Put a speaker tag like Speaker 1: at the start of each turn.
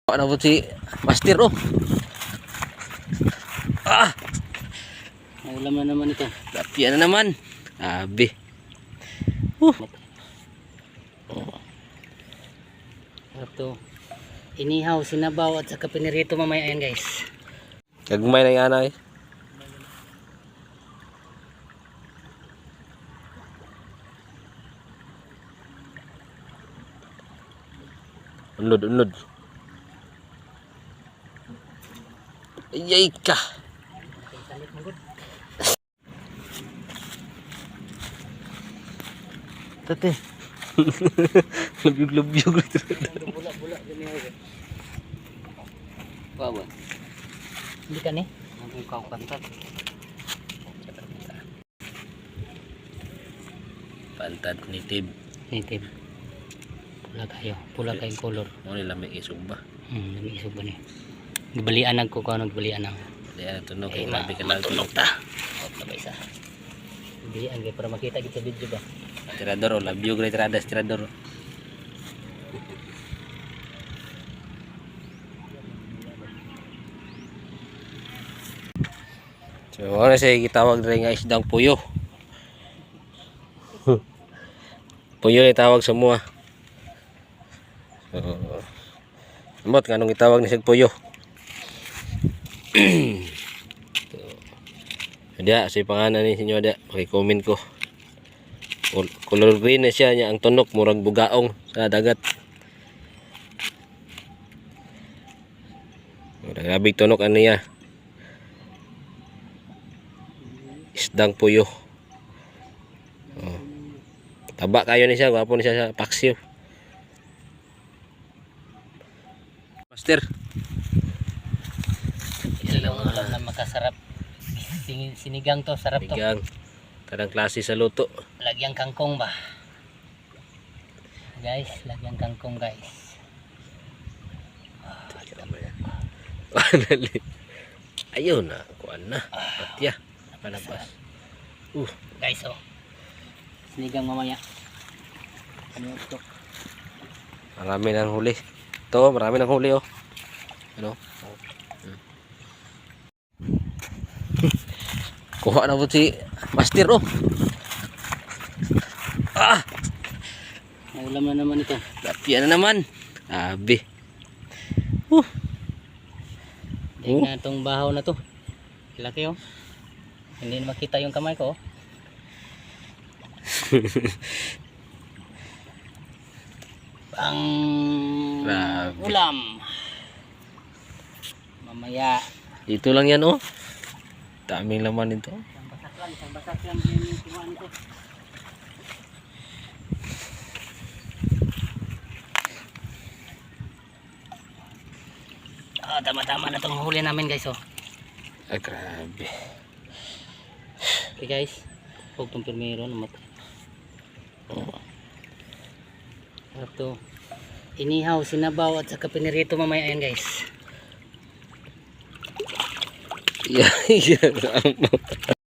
Speaker 1: Ano po si Master oh. Ah,
Speaker 2: May ulam na naman ito.
Speaker 1: lapian na naman. Abi.
Speaker 2: Ito. Inihaw, sinabaw at saka pinirito mamaya yan guys.
Speaker 1: Kagmay na yung anay. Unod. Ayay ka.
Speaker 2: Tate.
Speaker 1: Lubyog.
Speaker 2: Bula-bula ganyan. Bawa. Hindi ka ni? Ang kau pantat.
Speaker 1: Pantat native.
Speaker 2: Native. Pula kayong color.
Speaker 1: Mo nila may isog ba?
Speaker 2: May isog ba ni? Gibalian ko kung anong gibalian ang.
Speaker 1: Kaya tunog
Speaker 2: Ay,
Speaker 1: kay labi ka lang
Speaker 2: matulog ta. Okay, isa. Gibalian kay para makita kita sa video ba.
Speaker 1: Tirador, labyog ray tirador. So, ano siya gitawag rin nga isdang puyo. Puyo na tawag sa mua. So, amot nga anong itawag ni sig puyo. So, dia, sa pangalan ni sinyo dia, paki-comment ko. Color green na siya niya ang tunok murag bugaong sa dagat. Grabe tunok ano niya. Isdang puyo. Oh. Taba kayo ni siya, gwapo ni siya sa paksiw. Master.
Speaker 2: Yung ulam na makasarap. Sinigang to, sarap to.
Speaker 1: Sinigang. Kadang klase sa luto.
Speaker 2: Lagyan kangkong ba? Guys, lagyan kangkong guys.
Speaker 1: Ayun na, kuan na. Patya. Panabas.
Speaker 2: Guys, oh. Sinigang mamaya. Ano ito?
Speaker 1: Marami nang huli. Ito, marami nang huli oh. Ano? Kuha na po si Master oh. Ah,
Speaker 2: May ulam na naman ito.
Speaker 1: lapian na naman. Abi.
Speaker 2: Tingnan na itong bahaw na to. Laki oh. Hindi na makita yung kamay ko oh. Pang
Speaker 1: Grabe.
Speaker 2: ulam. Mamaya.
Speaker 1: Dito lang yan oh. Daming laman nito.
Speaker 2: Isang basak lang din yung kuha nito. Tama-tama na itong huli namin guys oh.
Speaker 1: Ah, grabe.
Speaker 2: Okay guys, huwag itong pirmero naman. Ito, inihaw, sinabaw at saka pinirito mamaya yan guys.
Speaker 1: Yeah.